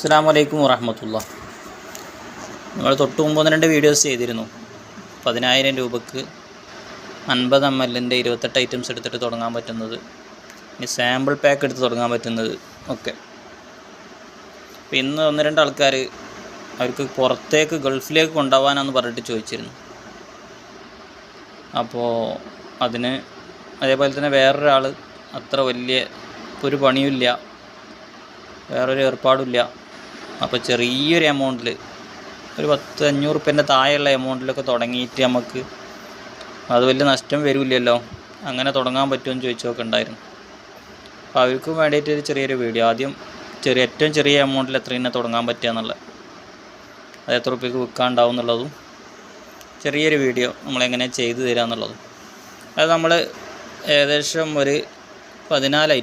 അസ്സലാമു അലൈക്കും വറഹ്മത്തുള്ളാഹി. നമ്മൾ തൊട്ട് മുമ്പ് 2 വീഡിയോസ് ചെയ്തിരുന്നു. 10,000 രൂപയ്ക്ക് 50 ml 28 ഐറ്റംസ് എടുത്തിട്ട് തുടങ്ങാൻ പറ്റുന്നത്, ഇനി സാമ്പിൾ പാക്ക് എടുത്ത് തുടങ്ങാൻ പറ്റുന്നത് ഒക്കെ. അപ്പോൾ ഇന്ന് 1-2 ആൾക്കാർ അവർക്ക് പുറത്തേക്ക് ഗൾഫിലേക്ക് കൊണ്ടുപോകാനാണെന്ന് പറഞ്ഞിട്ട് ചോദിച്ചിരുന്നു. അപ്പോൾ അതിന് അതേപോലെ തന്നെ വേറൊരാൾ അത്ര വലിയ ഒരു പണിയുമില്ല, വേറൊരു ഏർപ്പാടില്ല. അപ്പോൾ ചെറിയൊരു എമൗണ്ടിൽ ഒരു 10-500 റുപ്യേൻ്റെ താഴെയുള്ള എമൗണ്ടിലൊക്കെ തുടങ്ങിയിട്ട് നമുക്ക് അത് വലിയ നഷ്ടം വരില്ലല്ലോ, അങ്ങനെ തുടങ്ങാൻ പറ്റുമെന്ന് ചോദിച്ചൊക്കെ ഉണ്ടായിരുന്നു. അപ്പോൾ അവർക്കും വേണ്ടിയിട്ട് ഒരു ചെറിയൊരു വീഡിയോ, ആദ്യം ഏറ്റവും ചെറിയ എമൗണ്ടിൽ എത്ര തന്നെ തുടങ്ങാൻ പറ്റുക എന്നുള്ളത്, അത് എത്ര റുപ്യക്ക് വിൽക്കാനുണ്ടാവും എന്നുള്ളതും ചെറിയൊരു വീഡിയോ നമ്മളെങ്ങനെ ചെയ്തു തരിക എന്നുള്ളതും. അത് നമ്മൾ ഏകദേശം ഒരു 14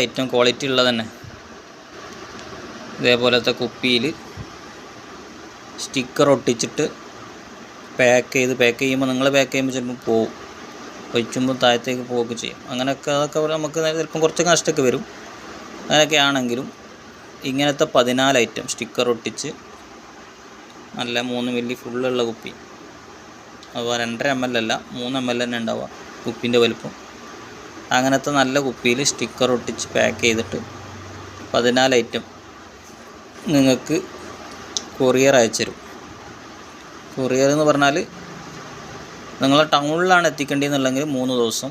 ഐറ്റം ക്വാളിറ്റി ഉള്ളത് തന്നെ ഇതേപോലത്തെ കുപ്പിയിൽ സ്റ്റിക്കർ ഒട്ടിച്ചിട്ട് പാക്ക് ചെയ്യുമ്പോൾ നിങ്ങൾ പാക്ക് ചെയ്യുമ്പോൾ ചിലപ്പോൾ പോവും, ഒഴിച്ചുമ്പോൾ താഴത്തേക്ക് പോവുകയൊക്കെ ചെയ്യും. അതൊക്കെ നമുക്ക് ചിലപ്പം കുറച്ചൊക്കെ നഷ്ടമൊക്കെ വരും. അങ്ങനെയൊക്കെ ആണെങ്കിലും ഇങ്ങനത്തെ 14 ഐറ്റം സ്റ്റിക്കർ ഒട്ടിച്ച് നല്ല 3 മില്ലി ഫുള്ളുള്ള കുപ്പി, അപ്പോൾ 2.5 ml അല്ല 3 ml തന്നെ ഉണ്ടാവുക കുപ്പിൻ്റെ വലുപ്പം. അങ്ങനത്തെ നല്ല കുപ്പിയിൽ സ്റ്റിക്കർ ഒട്ടിച്ച് പാക്ക് ചെയ്തിട്ട് 14 ഐറ്റം നിങ്ങൾക്ക് കൊറിയർ അയച്ചു തരും. കൊറിയർ എന്ന് പറഞ്ഞാൽ നിങ്ങളെ ടൗണിലാണ് എത്തിക്കേണ്ടതെന്നുണ്ടെങ്കിൽ 3 ദിവസം,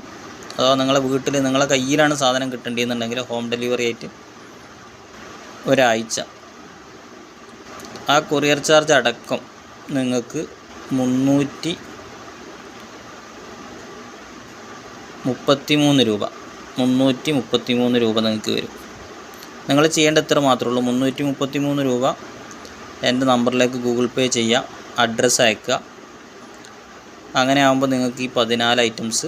അഥവാ നിങ്ങളെ വീട്ടിൽ നിങ്ങളെ കയ്യിലാണ് സാധനം കിട്ടേണ്ടതെന്നുണ്ടെങ്കിൽ ഹോം ഡെലിവറി ആയിട്ട് ഒരാഴ്ച. ആ കൊറിയർ ചാർജ് അടക്കം നിങ്ങൾക്ക് 333 രൂപ നിങ്ങൾക്ക് വരും. നിങ്ങൾ ചെയ്യേണ്ട ഇത്ര മാത്രമേ ഉള്ളൂ, 333 രൂപ എൻ്റെ നമ്പറിലേക്ക് ഗൂഗിൾ പേ ചെയ്യുക, അഡ്രസ്സ് അയക്കുക. അങ്ങനെ ആകുമ്പോൾ നിങ്ങൾക്ക് ഈ 14 ഐറ്റംസ്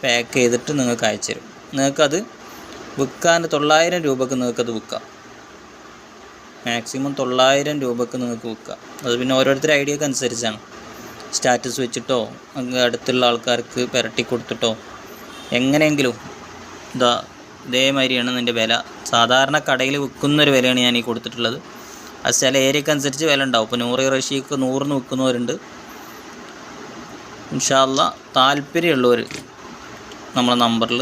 പാക്ക് ചെയ്തിട്ട് നിങ്ങൾക്ക് അയച്ചു തരും. നിങ്ങൾക്കത് വിൽക്കാൻ 900 രൂപയ്ക്ക് നിങ്ങൾക്കത് വിൽക്കാം. മാക്സിമം 900 രൂപയ്ക്ക് നിങ്ങൾക്ക് വിൽക്കാം. അത് പിന്നെ ഓരോരുത്തരുടെ ഐഡിയക്ക് അനുസരിച്ചാണ്. സ്റ്റാറ്റസ് വെച്ചിട്ടോ അടുത്തുള്ള ആൾക്കാർക്ക് പുരട്ടി കൊടുത്തിട്ടോ എങ്ങനെയെങ്കിലും ഇതേമാതിരിയാണ് ഇതിൻ്റെ വില. സാധാരണ കടയിൽ വിൽക്കുന്നൊരു വിലയാണ് ഞാൻ ഈ കൊടുത്തിട്ടുള്ളത്. അത് ചില ഏരിയക്ക് അനുസരിച്ച് വില ഉണ്ടാവും. ഇപ്പോൾ 100 റഷ്യക്ക് 100-ന് വിൽക്കുന്നവരുണ്ട്. ഇൻഷാ അല്ലാഹ് താല്പര്യമുള്ളവർ നമ്മളെ നമ്പറിൽ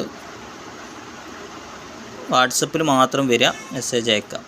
വാട്സപ്പിൽ മാത്രം വരിക, മെസ്സേജ് അയക്കാം.